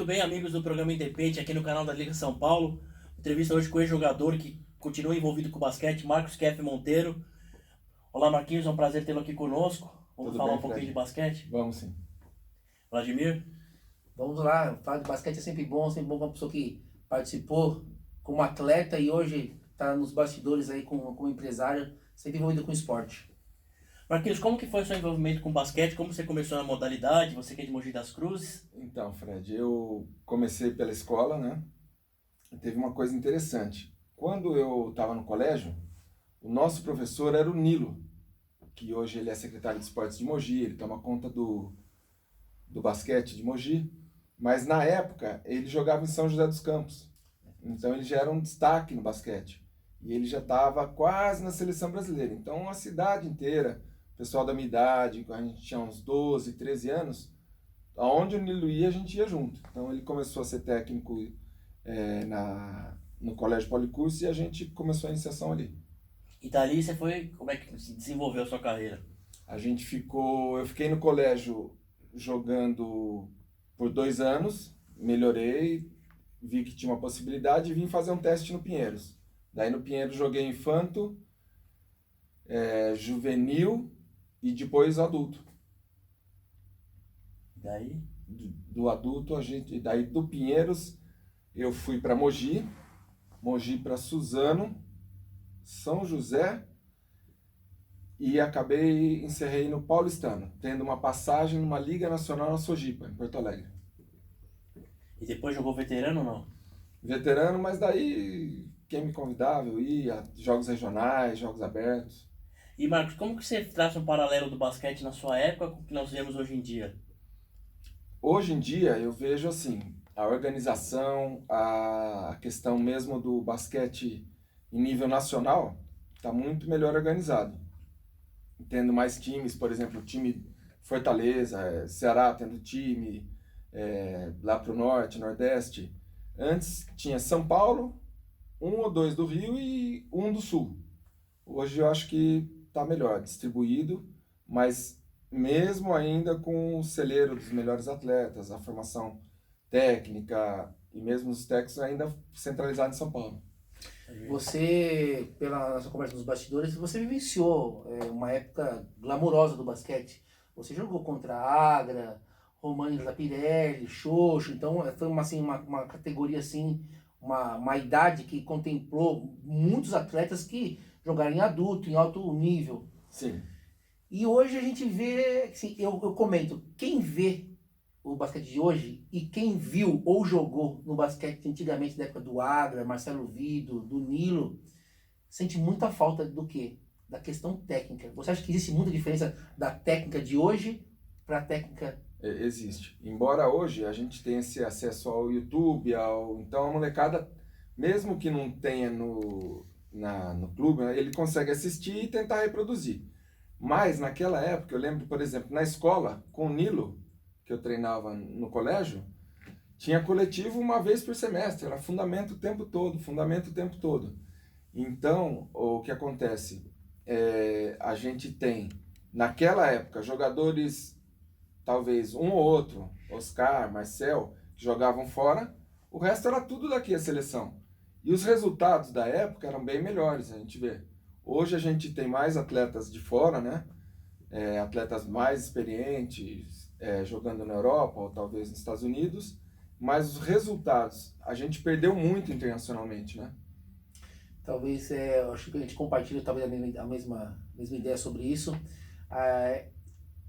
bem, amigos do programa Independente, aqui no canal da Liga São Paulo? Entrevista hoje com o ex-jogador que continua envolvido com o basquete, Marcos Keff Monteiro. Olá, Marquinhos, é um prazer tê-lo aqui conosco. Vamos Tudo falar bem, um pouquinho Fred? de basquete. Vamos sim. Vladimir? Vamos lá, falar de basquete é sempre bom para uma pessoa que participou como atleta e hoje está nos bastidores aí como empresário, sempre envolvido com esporte. Marquinhos, como que foi o seu envolvimento com o basquete? Como você começou na modalidade? Você que é de Mogi das Cruzes? Então, Fred, eu comecei pela escola, né? E teve uma coisa interessante. Quando eu estava no colégio, o nosso professor era o Nilo, que hoje ele é secretário de esportes de Mogi, ele toma conta do basquete de Mogi, mas na época ele jogava em São José dos Campos, então ele já era um destaque no basquete, e ele já estava quase na seleção brasileira, então a cidade inteira, o pessoal da minha idade, quando a gente tinha uns 12, 13 anos, aonde o Nilo ia a gente ia junto, então ele começou a ser técnico no Colégio Policurso e a gente começou a iniciação ali. E dali você foi, como é que se desenvolveu a sua carreira? Eu fiquei no colégio jogando por 2 anos, melhorei, vi que tinha uma possibilidade e vim fazer um teste no Pinheiros. Daí no Pinheiros joguei infanto, juvenil e depois adulto. Daí? Do adulto, daí do Pinheiros eu fui para Mogi para Suzano, São José e encerrei no Paulistano, tendo uma passagem numa Liga Nacional na Sojipa, em Porto Alegre. E depois jogou veterano ou não? Veterano, mas daí quem me convidava eu ia, jogos regionais, jogos abertos. E Marcos, como que você traça um paralelo do basquete na sua época com o que nós vemos hoje em dia? Hoje em dia eu vejo assim, a organização, a questão mesmo do basquete em nível nacional está muito melhor organizado. Tendo mais times, por exemplo, o time Fortaleza, Ceará tendo time, lá para o norte, nordeste. Antes tinha São Paulo, um ou dois do Rio e um do Sul. Hoje eu acho que está melhor distribuído, mas mesmo ainda com o celeiro dos melhores atletas, a formação técnica e mesmo os técnicos ainda centralizados em São Paulo. Você, pela nossa conversa nos bastidores, você vivenciou uma época glamurosa do basquete. Você jogou contra a Agra, Romanes da Pirelli, Xoxo, então foi uma categoria assim, uma idade que contemplou muitos atletas que jogaram em adulto, em alto nível. Sim. E hoje a gente vê, assim, eu comento, quem vê o basquete de hoje e quem viu ou jogou no basquete antigamente da época do Agra, Marcelo Vido, do Nilo, sente muita falta do quê? Da questão técnica. Você acha que existe muita diferença da técnica de hoje para a técnica? Existe. Embora hoje a gente tenha esse acesso ao YouTube, então a molecada, mesmo que não tenha no clube, né, ele consegue assistir e tentar reproduzir. Mas naquela época, eu lembro, por exemplo, na escola, com o Nilo, que eu treinava no colégio, tinha coletivo uma vez por semestre, era fundamento o tempo todo, fundamento o tempo todo. Então, o que acontece? A gente tem, naquela época, jogadores, talvez um ou outro, Oscar, Marcel, que jogavam fora, o resto era tudo daqui a seleção. E os resultados da época eram bem melhores, a gente vê. Hoje a gente tem mais atletas de fora, né? Atletas mais experientes, jogando na Europa ou talvez nos Estados Unidos, mas os resultados a gente perdeu muito internacionalmente, né? Talvez, eu acho que a gente compartilha talvez a mesma ideia sobre isso.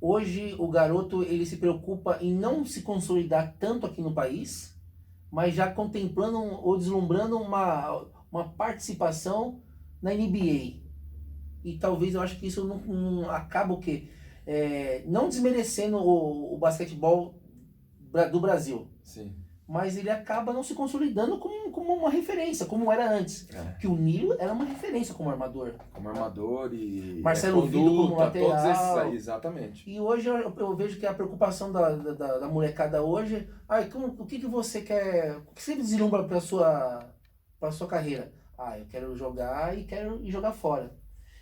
Hoje o garoto ele se preocupa em não se consolidar tanto aqui no país, mas já contemplando ou deslumbrando uma participação na NBA. E talvez eu acho que isso não acaba o quê? Não desmerecendo o basquetebol do Brasil. Sim. Mas ele acaba não se consolidando como uma referência, como era antes. Que o Nilo era uma referência como armador. Como armador e Marcelo Vido como lateral. Todos esses aí, exatamente. E hoje eu vejo que a preocupação da molecada hoje, o que você quer, o que você deslumbra para sua carreira? Eu quero jogar e quero ir jogar fora.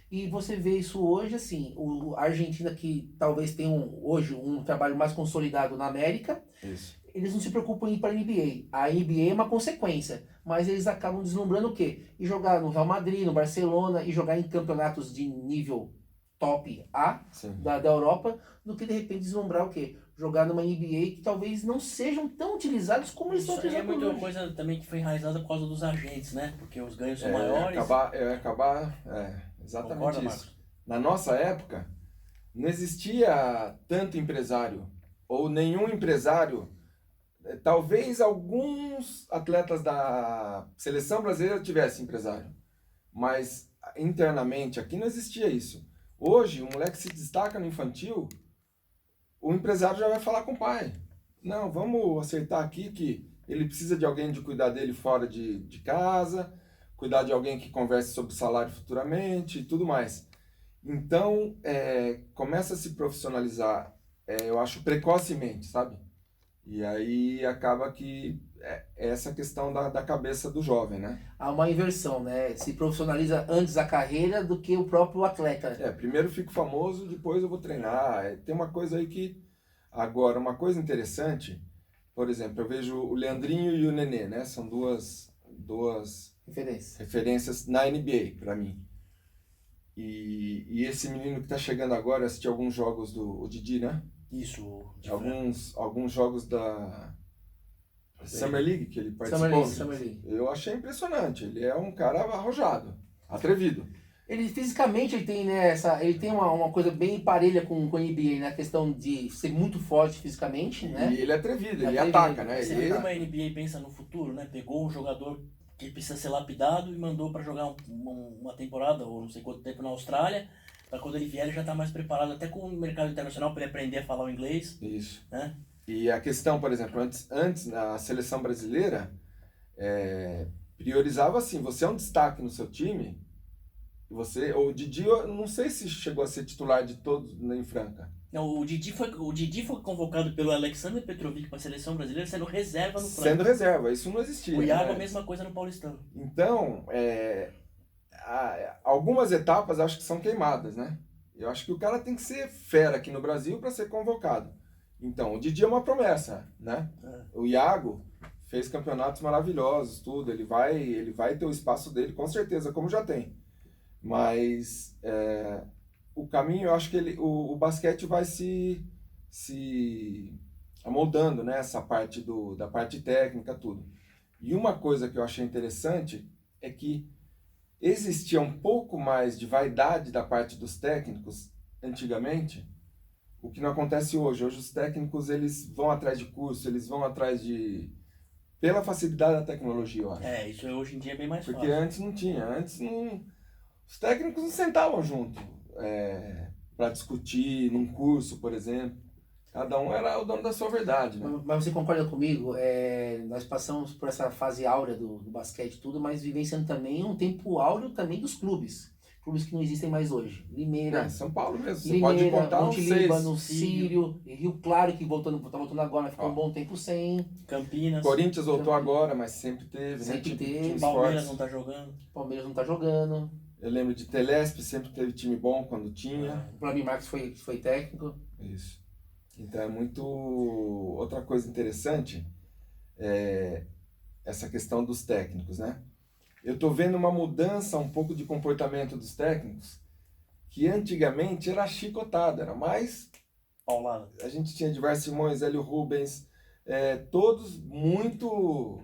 E você vê isso hoje, assim, a Argentina que talvez tenha hoje um trabalho mais consolidado na América, Isso. eles não se preocupam em ir para a NBA. A NBA é uma consequência, mas eles acabam deslumbrando o quê? E jogar no Real Madrid, no Barcelona, e jogar em campeonatos de nível top A Sim. da Europa, do que de repente deslumbrar o quê? Jogar numa NBA que talvez não sejam tão utilizados como eles Isso estão aí é utilizando muita hoje. coisa também que foi enraizada por causa dos agentes, né? Porque os ganhos são É, maiores. exatamente Concorda, isso. Marcos? Na nossa época, não existia tanto empresário, ou nenhum empresário. Talvez alguns atletas da seleção brasileira tivessem empresário, mas internamente aqui não existia isso. Hoje, o moleque se destaca no infantil, o empresário já vai falar com o pai. Não, vamos acertar aqui que ele precisa de alguém de cuidar dele fora de casa, cuidar de alguém que converse sobre salário futuramente e tudo mais. Então, começa a se profissionalizar, eu acho, precocemente, sabe? E aí acaba que é essa questão da cabeça do jovem, né? Há uma inversão, né? Se profissionaliza antes a carreira do que o próprio atleta. Primeiro fico famoso, depois eu vou treinar. Tem uma coisa aí que... Agora, uma coisa interessante, por exemplo, eu vejo o Leandrinho e o Nenê, né? São duas Referência. referências na NBA, para mim. E esse menino que tá chegando agora, eu assisti alguns jogos o Didi, né? Isso. Alguns jogos da Summer League que ele participou. Summer League. Eu achei impressionante. Ele é um cara arrojado, atrevido. Ele fisicamente ele tem, né, ele tem uma coisa bem parelha com o NBA, né? A questão de ser muito forte fisicamente, né? E ele é atrevido, ele Atrevido. ataca, né? Você Ele, vê como a NBA pensa no futuro, né? Pegou um jogador que precisa ser lapidado e mandou para jogar uma temporada ou não sei quanto tempo na Austrália, para quando ele vier ele já tá mais preparado até com o mercado internacional para ele aprender a falar o inglês, Isso. né? E a questão, por exemplo, antes na seleção brasileira, priorizava assim, você é um destaque no seu time, o Didi, eu não sei se chegou a ser titular de todos em Franca. Não, o Didi foi convocado pelo Alexander Petrovic para a seleção brasileira sendo reserva no Sendo Franca. reserva, isso não existia. O Iago né? a mesma coisa no Paulistano. Então, algumas etapas acho que são queimadas, né? Eu acho que o cara tem que ser fera aqui no Brasil para ser convocado. Então, o Didi é uma promessa, né? O Iago fez campeonatos maravilhosos, tudo. Ele vai ter o espaço dele, com certeza, como já tem. Mas o caminho, eu acho que o basquete vai se amoldando, né? Essa parte da parte técnica, tudo. E uma coisa que eu achei interessante é que existia um pouco mais de vaidade da parte dos técnicos antigamente, o que não acontece hoje. Hoje os técnicos eles vão atrás de curso, eles vão atrás pela facilidade da tecnologia, eu acho. Isso hoje em dia é bem mais Porque fácil. antes não tinha, os técnicos não sentavam junto para discutir num curso, por exemplo. Cada um era o dono da sua verdade, né? Mas você concorda comigo? Nós passamos por essa fase áurea do basquete e tudo, mas vivenciando também um tempo áureo também dos clubes. Clubes que não existem mais hoje. Limeira, São Paulo mesmo. Você pode contar uns Montelíbano, 6. Sírio, Rio Claro, que tá voltando agora, ficou um bom tempo sem. Campinas. Corinthians voltou agora, mas sempre teve, Sempre né? teve. Times Palmeiras fortes. não tá jogando. Palmeiras não tá jogando. Eu lembro de Telesp, sempre teve time bom quando tinha. O Vladimir Marques foi técnico. Isso. Então é muito... Outra coisa interessante é essa questão dos técnicos, né? Eu tô vendo uma mudança um pouco de comportamento dos técnicos, que antigamente era chicotada, era mais... Paulada. A gente tinha Edvar Simões, Hélio Rubens, todos muito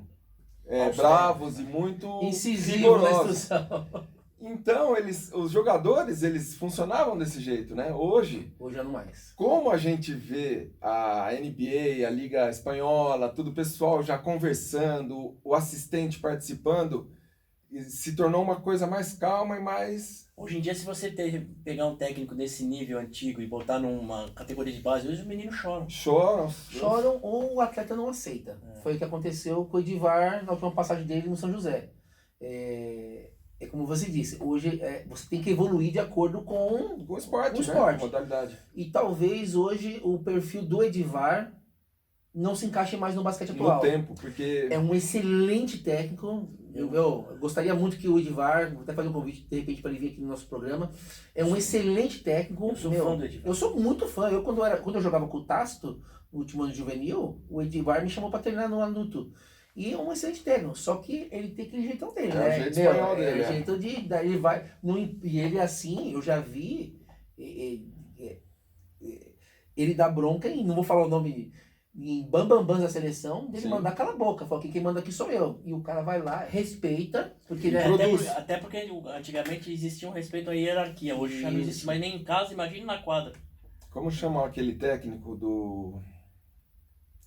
bravos e muito Incisivo na rigorosos. instrução. Então, os jogadores, eles funcionavam desse jeito, né? Hoje já não mais. como a gente vê a NBA, a Liga Espanhola, tudo o pessoal já conversando, o assistente participando, se tornou uma coisa mais calma e mais... Hoje em dia, se você pegar um técnico desse nível antigo e botar numa categoria de base, hoje os meninos choram. Choram ou o atleta não aceita. Foi o que aconteceu com o Edivar na última passagem dele no São José. É como você disse, hoje você tem que evoluir de acordo com o esporte, né? Com a modalidade. E talvez hoje o perfil do Edivar não se encaixe mais no basquete atual. No tempo, porque... É um excelente técnico, Eu gostaria muito que o Edivar, vou até fazer um convite de repente para ele vir aqui no nosso programa. É um excelente técnico. Eu sou fã do Edivar. Eu sou muito fã. Quando eu jogava com o Tácito, no último ano de juvenil, o Edivar me chamou para treinar no Anuto. E é um excelente técnico, só que ele tem aquele jeitão dele, né? O jeito espanhol dele. É o jeito daí ele vai. E ele assim, eu já vi. Ele dá bronca em, não vou falar o nome, em bambambãs da seleção, dele Sim. mandar cala a boca, fala que quem manda aqui sou eu. E o cara vai lá, respeita, porque ele Até porque antigamente existia um respeito à hierarquia, hoje já não existe mais nem em casa, imagine na quadra. Como chama aquele técnico do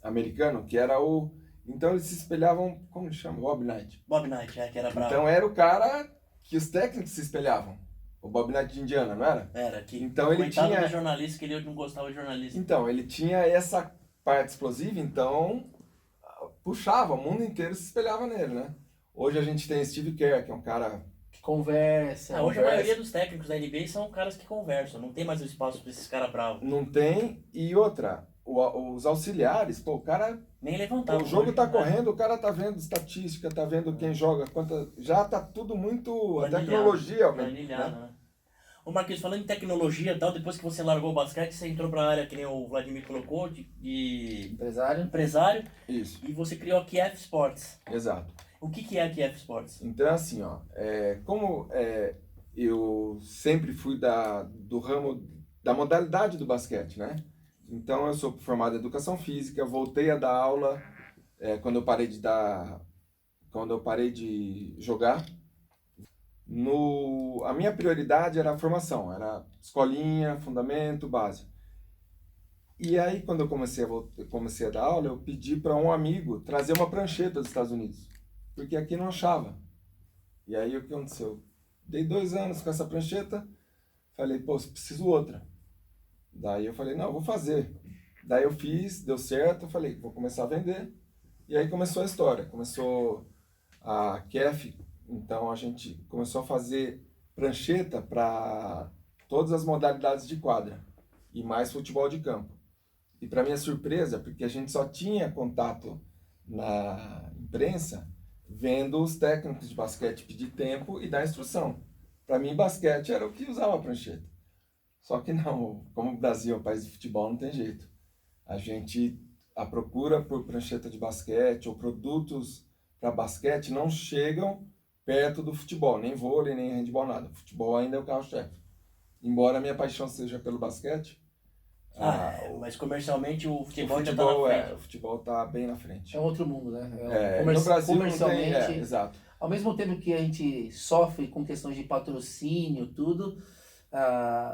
americano, que era o... Então eles se espelhavam, como chama? Bob Knight. Bob Knight, que era bravo. Então era o cara que os técnicos se espelhavam. O Bob Knight de Indiana, não era? Era, que Então ele coitado tinha... do jornalista, que ele não gostava de jornalista. Então, ele tinha essa parte explosiva, então puxava, o mundo inteiro se espelhava nele, né? Hoje a gente tem Steve Kerr, que é um cara... que conversa. Hoje a maioria dos técnicos da NBA são caras que conversam, não tem mais o espaço para esses caras bravos. Não tem, e outra, os auxiliares, pô, o cara... Nem levantava. O jogo hoje, tá né? correndo, o cara tá vendo estatística, tá vendo quem joga, já tá tudo muito... A Planilhado, tecnologia, planilhado, né? né? Ô Marquinhos, falando em tecnologia e tal, depois que você largou o basquete, você entrou para a área que nem o Vladimir colocou, de Empresário. empresário, Isso, e você criou a KF Sports. exato. O que é a KF Sports? Então, assim, ó, eu sempre fui do ramo, da modalidade do basquete, né? Então, eu sou formado em educação física, voltei a dar aula quando eu parei de jogar. A minha prioridade era a formação, era escolinha, fundamento, básico. E aí, quando eu comecei a dar aula, eu pedi para um amigo trazer uma prancheta dos Estados Unidos, porque aqui não achava. E aí, o que aconteceu? Dei 2 anos com essa prancheta, falei, pô, preciso outra. Daí eu falei, não, vou fazer. Daí eu fiz, deu certo, eu falei, vou começar a vender. E aí começou a história, começou a KF. Então a gente começou a fazer prancheta para todas as modalidades de quadra e mais futebol de campo. E para minha surpresa, porque a gente só tinha contato na imprensa vendo os técnicos de basquete pedir tempo e dar instrução. Para mim, basquete era o que usava a prancheta. Só que não, como o Brasil é um país de futebol, não tem jeito. A procura por prancheta de basquete ou produtos para basquete não chegam perto do futebol, nem vôlei, nem handebol, nada. O futebol ainda é o carro-chefe. Embora a minha paixão seja pelo basquete, mas comercialmente o futebol já o tá na frente. o futebol tá bem na frente. É um outro mundo, né? No Brasil não comercialmente, tem, exato. ao mesmo tempo que a gente sofre com questões de patrocínio, tudo,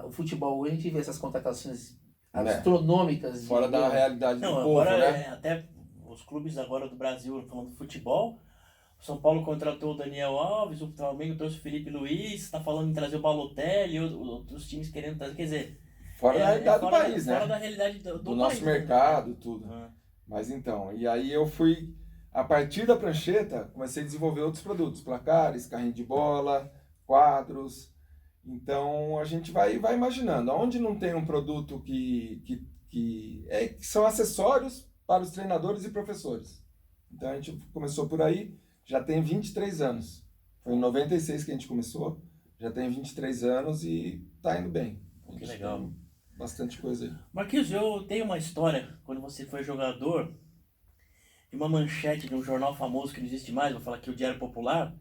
o futebol hoje a gente vê essas contratações astronômicas. Fora da realidade do povo, agora né? até os clubes agora do Brasil, falando de futebol, o São Paulo contratou o Daniel Alves, o Flamengo trouxe o Felipe Luiz, está falando em trazer o Balotelli, outros times querendo trazer, quer dizer... Fora da realidade do país, fora né? da realidade do Do país, nosso né? mercado, tudo. Ah. Mas então, e aí eu fui, a partir da prancheta, comecei a desenvolver outros produtos, placares, carrinho de bola, quadros. Então a gente vai imaginando, onde não tem um produto que são acessórios para os treinadores e professores. Então a gente começou por aí, já tem 23 anos. Foi em 96 que a gente começou, já tem 23 anos e tá indo bem. Que legal. Tem bastante coisa aí. Marquinhos, eu tenho uma história, quando você foi jogador, de uma manchete de um jornal famoso que não existe mais, vou falar aqui o Diário Popular,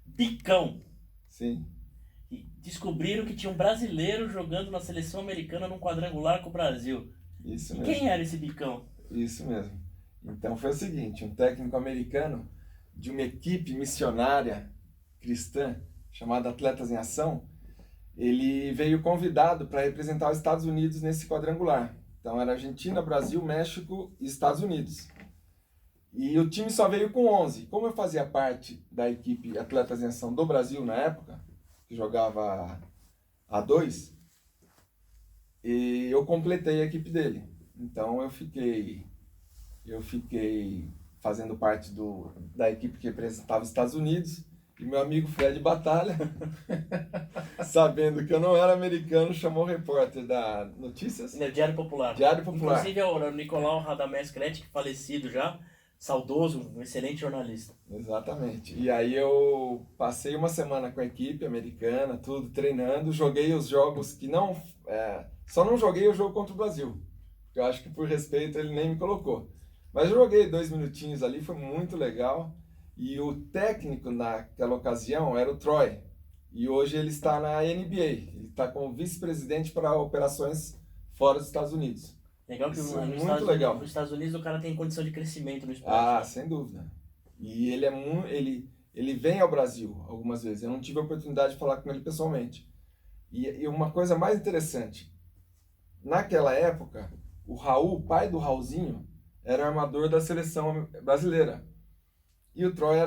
Bicão. Sim. E descobriram que tinha um brasileiro jogando na seleção americana num quadrangular com o Brasil. Isso E mesmo. quem era esse Bicão? Isso mesmo. Então foi o seguinte, um técnico americano de uma equipe missionária cristã chamada Atletas em Ação, ele veio convidado para representar os Estados Unidos nesse quadrangular. Então era Argentina, Brasil, México e Estados Unidos. E o time só veio com 11. Como eu fazia parte da equipe Atletas em Ação do Brasil na época, que jogava A2, e eu completei a equipe dele. Então eu fiquei fazendo parte da equipe que representava os Estados Unidos, e meu amigo Fred Batalha, sabendo que eu não era americano, chamou o repórter da Notícias. Diário Popular. Diário Popular. Inclusive é o Nicolau Radamés Crete, falecido já, saudoso, um excelente jornalista. Exatamente. E aí eu passei uma semana com a equipe americana, tudo treinando, joguei os jogos que não... só não joguei o jogo contra o Brasil. Eu acho que por respeito ele nem me colocou. Mas eu joguei 2 minutinhos ali, foi muito legal. E o técnico naquela ocasião era o Troy. E hoje ele está na NBA. Ele está como vice-presidente para operações fora dos Estados Unidos. Legal que Isso é nos muito Estados legal. Unidos, nos Estados Unidos o cara tem condição de crescimento no esporte. Ah, né? sem dúvida. E ele ele vem ao Brasil algumas vezes. Eu não tive a oportunidade de falar com ele pessoalmente. E uma coisa mais interessante, naquela época, o Raul, pai do Raulzinho, era armador da seleção brasileira. E o Troy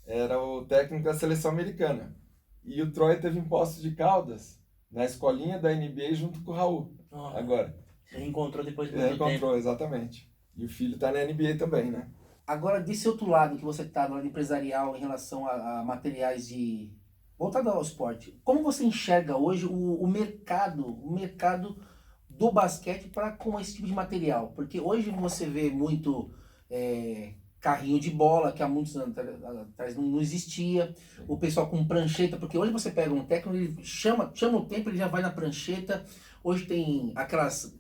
era o técnico da seleção americana. E o Troy teve em Poços de Caldas, na escolinha da NBA, junto com o Raul, Ah, agora. Você reencontrou depois de Ele muito tempo. encontrou, exatamente. E o filho tá na NBA também, né? Agora, desse outro lado que você está no lado empresarial em relação a materiais de... Voltado ao esporte, como você enxerga hoje o mercado do basquete para com esse tipo de material? Porque hoje você vê muito carrinho de bola, que há muitos anos atrás não existia, o pessoal com prancheta, porque hoje você pega um técnico, ele chama o tempo, ele já vai na prancheta. Hoje tem aquelas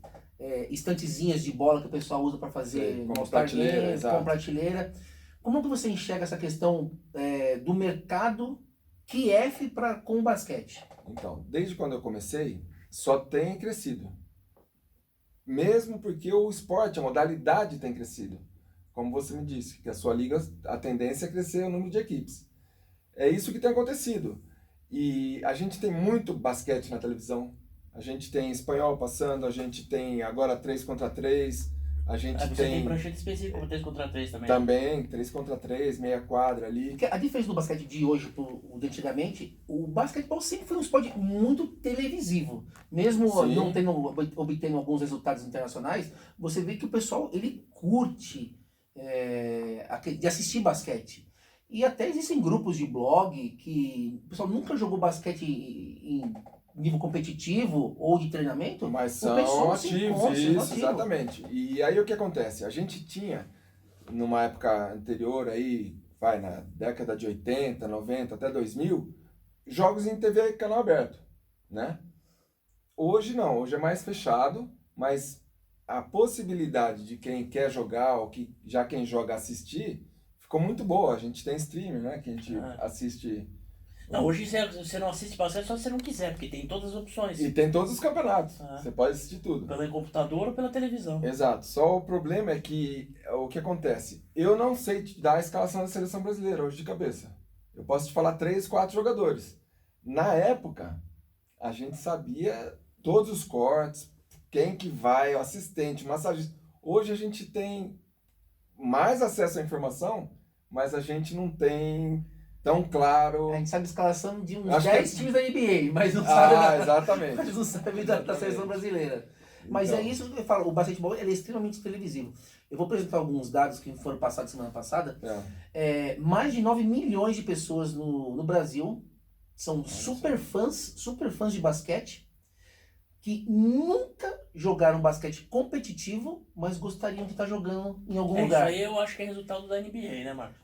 estantezinhas de bola que o pessoal usa para fazer Sei, como All-Star prateleira, Game, exato. com prateleira. Como que você enxerga essa questão do mercado QF com o basquete? Então, desde quando eu comecei, só tem crescido. Mesmo porque o esporte, a modalidade tem crescido. Como você me disse, que a sua liga, a tendência é crescer o número de equipes. É isso que tem acontecido. E a gente tem muito basquete na televisão. A gente tem espanhol passando, a gente tem agora 3 contra 3, a gente Você tem prancheta específica para 3 contra 3 também. também 3 contra 3, meia quadra ali. Porque a diferença do basquete de hoje pro de antigamente, o basquetebol sempre foi um esporte muito televisivo. Mesmo Sim. não obtendo alguns resultados internacionais, você vê que o pessoal ele curte de assistir basquete. E até existem grupos de blog que o pessoal nunca jogou basquete em nível competitivo ou de treinamento, Mas o são pessoal se ativos, encontra, isso, ativo. exatamente. E aí o que acontece? A gente tinha, numa época anterior aí, na década de 80, 90, até 2000, jogos em TV canal aberto, né? Hoje não, hoje é mais fechado, mas a possibilidade de quem quer jogar ou que já quem joga assistir, ficou muito boa. A gente tem streamer, né? Que a gente assiste. Não, hoje você não assiste basquete só se você não quiser, porque tem todas as opções. E tem todos os campeonatos. Ah. Você pode assistir tudo. Pelo computador ou pela televisão. Exato. Só o problema é que o que acontece? Eu não sei te dar a escalação da seleção brasileira hoje de cabeça. Eu posso te falar 3, 4 jogadores. Na época, a gente sabia todos os cortes, quem que vai, o assistente, o massagista. Hoje a gente tem mais acesso à informação, mas a gente não tem tão claro. A gente sabe a escalação de uns Acho 10 que- times da NBA, mas não sabe, Exatamente. mas não sabe da seleção brasileira. Mas Então, é isso que eu falo, o basquetebol ele é extremamente televisivo. Eu vou apresentar alguns dados que foram passados semana passada. Mais de 9 milhões de pessoas no Brasil são super fãs de basquete, que nunca jogaram basquete competitivo, mas gostariam de estar jogando em algum Isso lugar. aí eu acho que é resultado da NBA, né, Marcos?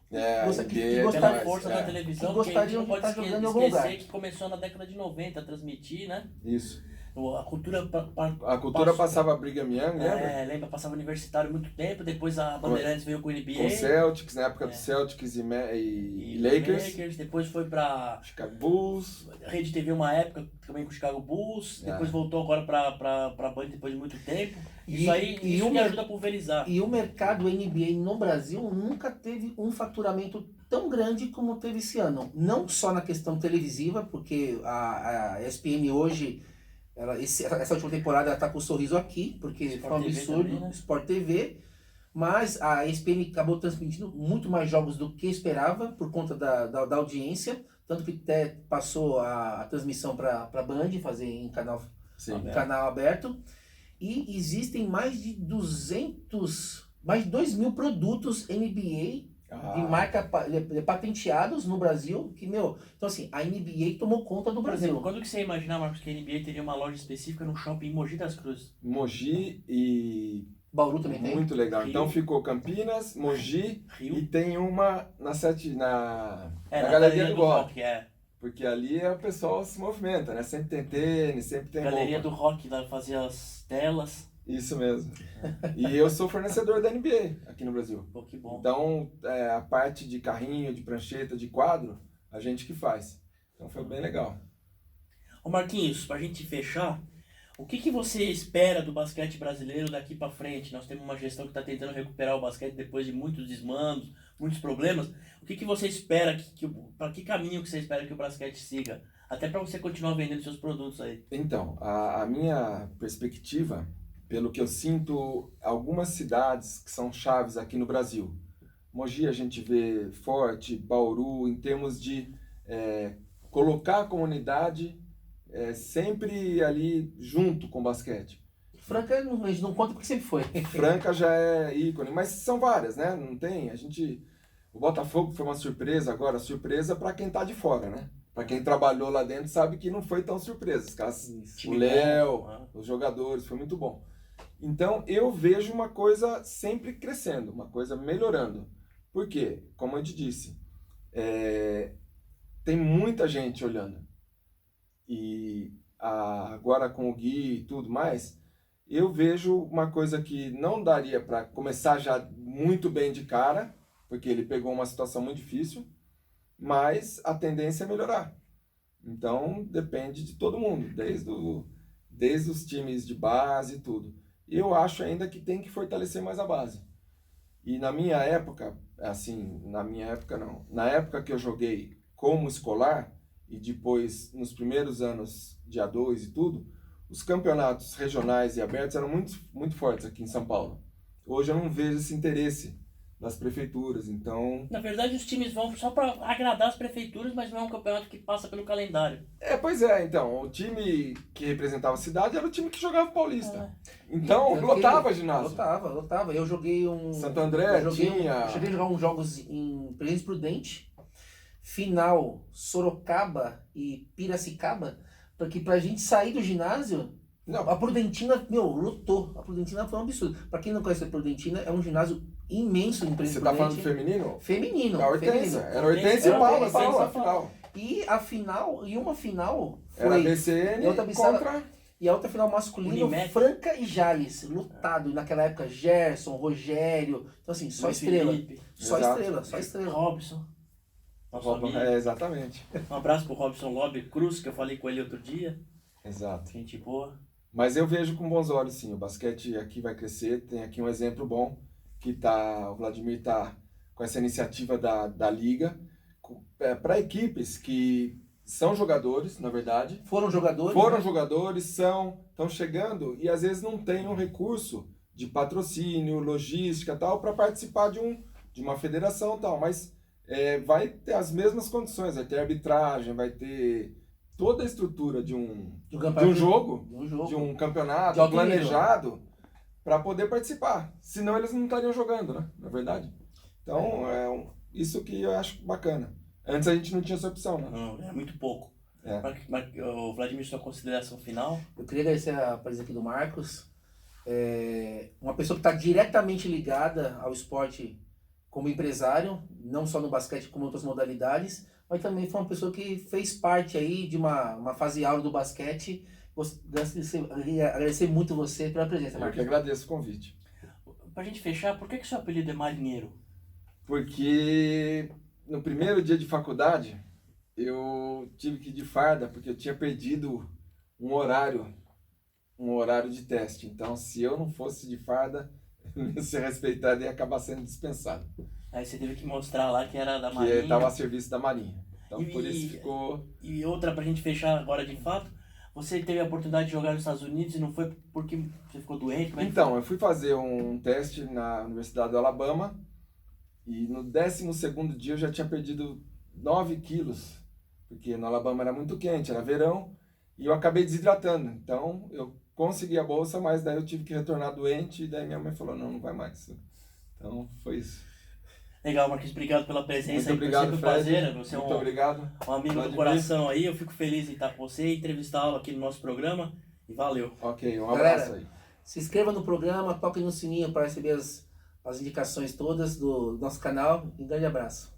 Gosta- NBA que é gosta Pela mais, força da televisão, Que porque a gente gostariam não de pode estar jogando em algum lugar. esquecer que começou na década de 90 a transmitir, né? Isso. A cultura... A cultura passava Brigham Young, lembra? lembra, passava universitário muito tempo, depois a Bandeirantes veio com o NBA. Com o Celtics, na época do Celtics e Lakers. Depois foi pra Chicago Bulls. Rede TV uma época também com o Chicago Bulls, depois voltou agora pra Band depois de muito tempo. Isso que ajuda a pulverizar. E o mercado NBA no Brasil nunca teve um faturamento tão grande como teve esse ano. Não só na questão televisiva, porque a ESPN hoje, essa última temporada está com o sorriso aqui, porque Sport foi um TV absurdo, também, né? Sport TV. Mas a ESPN acabou transmitindo muito mais jogos do que esperava, por conta da audiência. Tanto que até passou a transmissão para a Band, fazer em canal aberto. E existem mais de 2 mil produtos NBA de marca patenteados no Brasil. Então assim, a NBA tomou conta do Por exemplo, Brasil. quando que você ia imaginar, Marcos, que a NBA teria uma loja específica no shopping em Mogi das Cruzes? Mogi e Bauru também tem. Muito legal. Rio. Então ficou Campinas, Mogi Rio. e tem uma na Na Galeria do Rock. Rock, é. Porque ali o pessoal se movimenta, né? Sempre tem tênis, sempre tem Galeria roupa. do Rock, lá fazia as telas. Isso mesmo. E eu sou fornecedor da NBA aqui no Brasil. Pô, que bom. Então, a parte de carrinho, de prancheta, de quadro, a gente que faz. Então foi bem legal. Ô Marquinhos, pra gente fechar, o que você espera do basquete brasileiro daqui pra frente? Nós temos uma gestão que está tentando recuperar o basquete depois de muitos desmandos, muitos problemas. O que você espera, para que caminho que você espera que o basquete siga? Até para você continuar vendendo seus produtos aí. Então, a minha perspectiva, pelo que eu sinto, algumas cidades que são chaves aqui no Brasil. Mogi a gente vê forte, Bauru, em termos de colocar a comunidade sempre ali junto com o basquete. Franca, a gente não conta porque sempre foi. Franca já é ícone, mas são várias, né? Não tem, o Botafogo foi uma surpresa agora, surpresa para quem tá de fora, né? Para quem trabalhou lá dentro sabe que não foi tão surpresa. Os caras, o Léo, os jogadores, foi muito bom. Então eu vejo uma coisa sempre crescendo, uma coisa melhorando. Por quê? Como eu te disse, tem muita gente olhando. E agora com o Gui e tudo mais, eu vejo uma coisa que não daria para começar já muito bem de cara, porque ele pegou uma situação muito difícil, mas a tendência é melhorar. Então depende de todo mundo, desde os times de base e tudo. Eu acho ainda que tem que fortalecer mais a base. E na minha época, na época que eu joguei como escolar, e depois, nos primeiros anos de A2 e tudo, os campeonatos regionais e abertos eram muito, muito fortes aqui em São Paulo. Hoje eu não vejo esse interesse das prefeituras, então... Na verdade, os times vão só para agradar as prefeituras, mas não é um campeonato que passa pelo calendário. Pois é, então, o time que representava a cidade era o time que jogava Paulista. Então, lotava ginásio. Lotava. Eu joguei Santo André eu cheguei a tinha... jogar uns jogos em Presidente Prudente, final Sorocaba e Piracicaba, porque pra gente sair do ginásio, a Prudentina, lotou. A Prudentina foi um absurdo. Pra quem não conhece a Prudentina, é um ginásio imenso em Presidente Prudente. Você tá falando do feminino? Feminino. A Hortência. Era Hortência e Paula, a final. E uma final foi... Era a BCN contra... E a outra final masculina, Unimed. Franca e Jales, lutado. E naquela época, Gerson, Rogério. Então assim, só estrela. Felipe. Só Exato. estrela, só estrela. Robson. Nosso amigo. Exatamente. Um abraço pro Robson Lobby Cruz, que eu falei com ele outro dia. Exato. Gente boa. Mas eu vejo com bons olhos, sim. O basquete aqui vai crescer. Tem aqui um exemplo bom, que o Vladimir tá com essa iniciativa da Liga, para equipes que são jogadores, na verdade. Foram jogadores, estão chegando e às vezes não tem um recurso de patrocínio, logística tal, para participar de uma federação tal, mas vai ter as mesmas condições, vai ter arbitragem, vai ter toda a estrutura de um jogo, de um campeonato de planejado para poder participar. Senão eles não estariam jogando, né? Na verdade. Então, isso que eu acho bacana. Antes a gente não tinha essa opção, né? Não, é muito pouco. O Vladimir, sua consideração final? Eu queria agradecer a presença aqui do Marcos. Uma pessoa que está diretamente ligada ao esporte como empresário, não só no basquete como em outras modalidades, mas também foi uma pessoa que fez parte aí de uma fase áurea do basquete. Agradecer muito você pela presença, Marcos. Eu que agradeço o convite. Pra gente fechar, por que seu apelido é Marinheiro? Porque no primeiro dia de faculdade, eu tive que ir de farda, porque eu tinha perdido um horário de teste. Então, se eu não fosse de farda, eu não ia ser respeitado e ia acabar sendo dispensado. Aí você teve que mostrar lá que era da Que Marinha. estava a serviço da Marinha. Então, por isso ficou... E outra, pra gente fechar agora de fato, você teve a oportunidade de jogar nos Estados Unidos e não foi porque você ficou doente? Então, eu fui fazer um teste na Universidade do Alabama e no 12º dia eu já tinha perdido 9 quilos, porque no Alabama era muito quente, era verão, e eu acabei desidratando. Então, eu consegui a bolsa, mas daí eu tive que retornar doente, e daí minha mãe falou, não vai mais. Então, foi isso. Legal, Marquinhos, obrigado pela presença. Muito obrigado, sempre um Fred. prazer. Você é muito obrigado. Um amigo Vladimir. do coração aí. Eu fico feliz em estar com você e entrevistá-lo aqui no nosso programa. E valeu. Ok, um abraço Galera, aí. Se inscreva no programa, toque no sininho para receber as indicações todas do nosso canal. Um grande abraço.